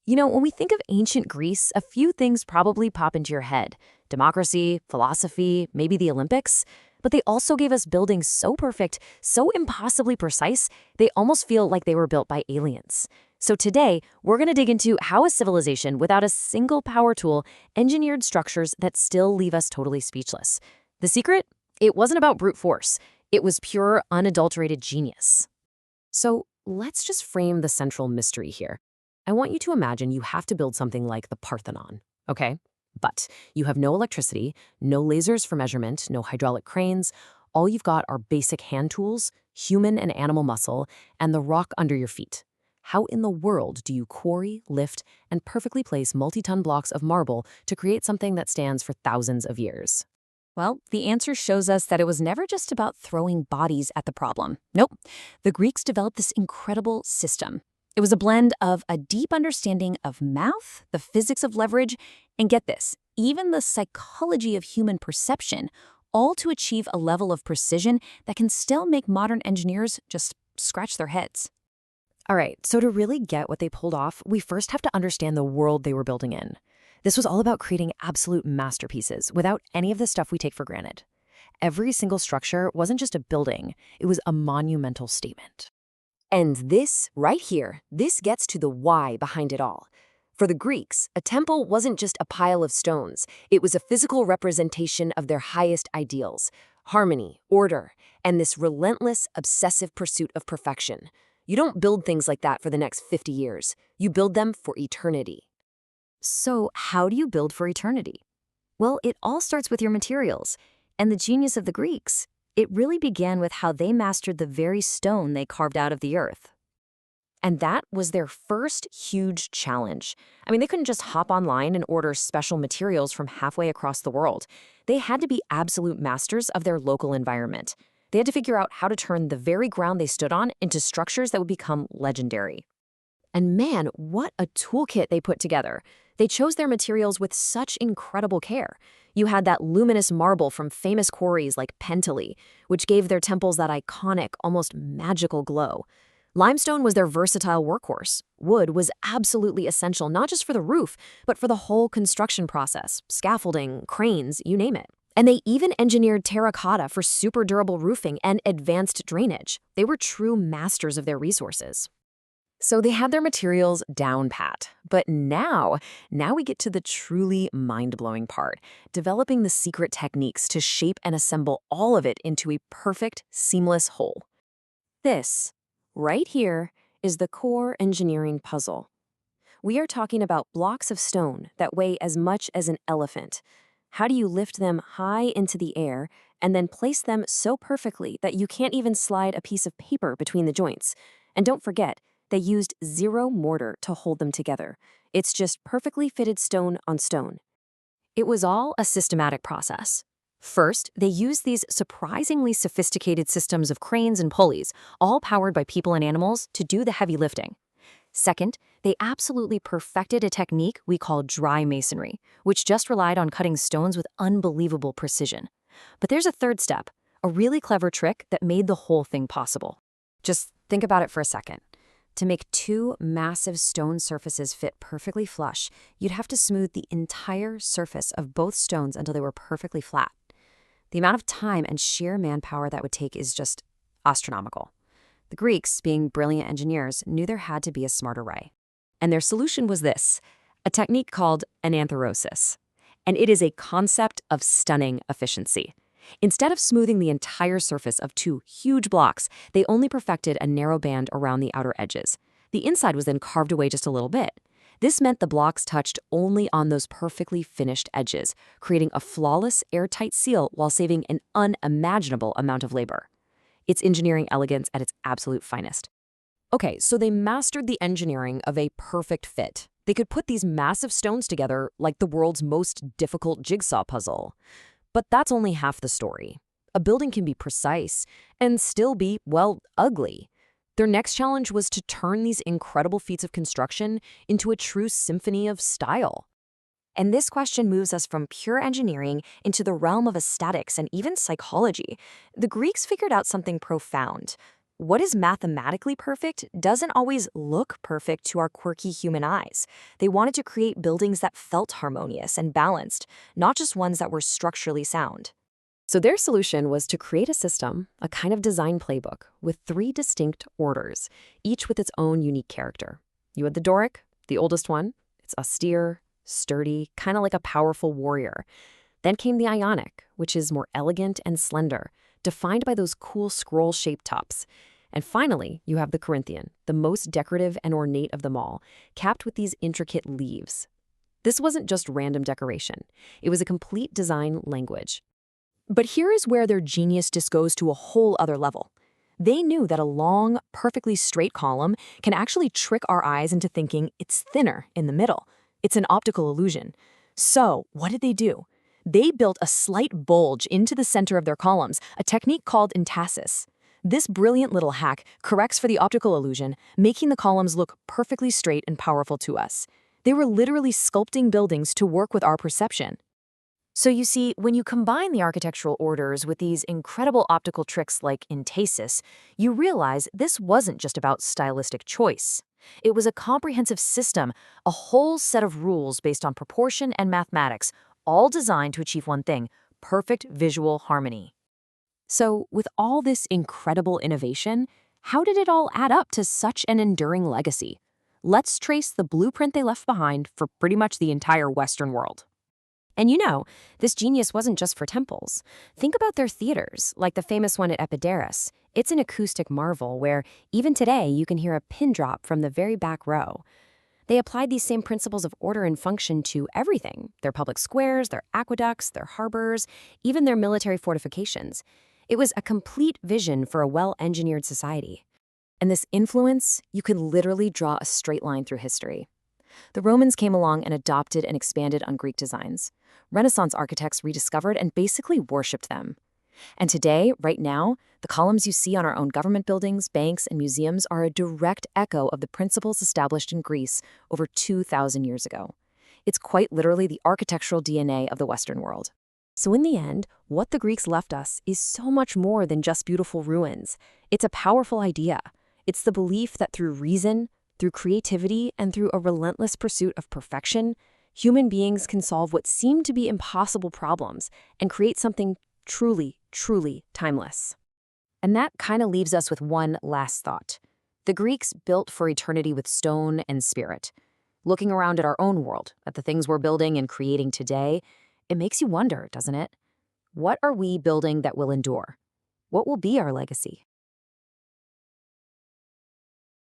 When we think of ancient Greece, a few things probably pop into your head: democracy, philosophy, maybe the Olympics. But they also gave us buildings so perfect, so impossibly precise, they almost feel like they were built by aliens. So today, we're going to dig into how a civilization without a single power tool engineered structures that still leave us totally speechless. The secret? It wasn't about brute force. It was pure, unadulterated genius. So let's just frame the central mystery here. I want you to imagine you have to build something like the Parthenon, okay? But you have no electricity, no lasers for measurement, no hydraulic cranes. All you've got are basic hand tools, human and animal muscle, and the rock under your feet. How in the world do you quarry, lift, and perfectly place multi-ton blocks of marble to create something that stands for thousands of years? Well, the answer shows us that it was never just about throwing bodies at the problem. Nope. The Greeks developed this incredible system. It was a blend of a deep understanding of math, the physics of leverage, and get this, even the psychology of human perception, all to achieve a level of precision that can still make modern engineers just scratch their heads. All right, so to really get what they pulled off, we first have to understand the world they were building in. This was all about creating absolute masterpieces without any of the stuff we take for granted. Every single structure wasn't just a building, it was a monumental statement. And this, right here, this gets to the why behind it all. For the Greeks, a temple wasn't just a pile of stones. It was a physical representation of their highest ideals: harmony, order, and this relentless, obsessive pursuit of perfection. You don't build things like that for the next 50 years. You build them for eternity. So, how do you build for eternity? Well, it all starts with your materials. And the genius of the Greeks, it really began with how they mastered the very stone they carved out of the earth. And that was their first huge challenge. I mean, they couldn't just hop online and order special materials from halfway across the world. They had to be absolute masters of their local environment. They had to figure out how to turn the very ground they stood on into structures that would become legendary. And man, what a toolkit they put together. They chose their materials with such incredible care. You had that luminous marble from famous quarries like Penteli, which gave their temples that iconic, almost magical glow. Limestone was their versatile workhorse. Wood was absolutely essential not just for the roof, but for the whole construction process: scaffolding, cranes, you name it. And they even engineered terracotta for super durable roofing and advanced drainage. They were true masters of their resources. So they had their materials down pat. But now we get to the truly mind-blowing part: developing the secret techniques to shape and assemble all of it into a perfect, seamless whole. This, right here, is the core engineering puzzle. We are talking about blocks of stone that weigh as much as an elephant. How do you lift them high into the air and then place them so perfectly that you can't even slide a piece of paper between the joints? And don't forget, they used zero mortar to hold them together. It's just perfectly fitted stone on stone. It was all a systematic process. First, they used these surprisingly sophisticated systems of cranes and pulleys, all powered by people and animals, to do the heavy lifting. Second, they absolutely perfected a technique we call dry masonry, which just relied on cutting stones with unbelievable precision. But there's a third step, a really clever trick that made the whole thing possible. Just think about it for a second. To make two massive stone surfaces fit perfectly flush, you'd have to smooth the entire surface of both stones until they were perfectly flat. The amount of time and sheer manpower that would take is just astronomical. The Greeks, being brilliant engineers, knew there had to be a smarter way. And their solution was this: a technique called ananthrosis. And it is a concept of stunning efficiency. Instead of smoothing the entire surface of two huge blocks, they only perfected a narrow band around the outer edges. The inside was then carved away just a little bit. This meant the blocks touched only on those perfectly finished edges, creating a flawless, airtight seal while saving an unimaginable amount of labor. It's engineering elegance at its absolute finest. Okay, so they mastered the engineering of a perfect fit. They could put these massive stones together like the world's most difficult jigsaw puzzle. But that's only half the story. A building can be precise and still be, well, ugly. Their next challenge was to turn these incredible feats of construction into a true symphony of style. And this question moves us from pure engineering into the realm of aesthetics and even psychology. The Greeks figured out something profound. What is mathematically perfect doesn't always look perfect to our quirky human eyes. They wanted to create buildings that felt harmonious and balanced, not just ones that were structurally sound. So their solution was to create a system, a kind of design playbook, with three distinct orders, each with its own unique character. You had the Doric, the oldest one. It's austere, sturdy, kind of like a powerful warrior. Then came the Ionic, which is more elegant and slender, defined by those cool scroll-shaped tops. And finally, you have the Corinthian, the most decorative and ornate of them all, capped with these intricate leaves. This wasn't just random decoration. It was a complete design language. But here is where their genius just goes to a whole other level. They knew that a long, perfectly straight column can actually trick our eyes into thinking it's thinner in the middle. It's an optical illusion. So, what did they do? They built a slight bulge into the center of their columns, a technique called entasis. This brilliant little hack corrects for the optical illusion, making the columns look perfectly straight and powerful to us. They were literally sculpting buildings to work with our perception. So you see, when you combine the architectural orders with these incredible optical tricks like entasis, you realize this wasn't just about stylistic choice. It was a comprehensive system, a whole set of rules based on proportion and mathematics, all designed to achieve one thing: perfect visual harmony. So, with all this incredible innovation, how did it all add up to such an enduring legacy? Let's trace the blueprint they left behind for pretty much the entire Western world. And this genius wasn't just for temples. Think about their theaters, like the famous one at Epidaurus. It's an acoustic marvel where, even today, you can hear a pin drop from the very back row. They applied these same principles of order and function to everything: their public squares, their aqueducts, their harbors, even their military fortifications. It was a complete vision for a well-engineered society. And this influence, you could literally draw a straight line through history. The Romans came along and adopted and expanded on Greek designs. Renaissance architects rediscovered and basically worshipped them. And today, right now, the columns you see on our own government buildings, banks, and museums are a direct echo of the principles established in Greece over 2,000 years ago. It's quite literally the architectural DNA of the Western world. So in the end, what the Greeks left us is so much more than just beautiful ruins. It's a powerful idea. It's the belief that through reason, through creativity, and through a relentless pursuit of perfection, human beings can solve what seem to be impossible problems and create something truly, truly timeless. And that kind of leaves us with one last thought. The Greeks built for eternity with stone and spirit. Looking around at our own world, at the things we're building and creating today, it makes you wonder, doesn't it? What are we building that will endure? What will be our legacy?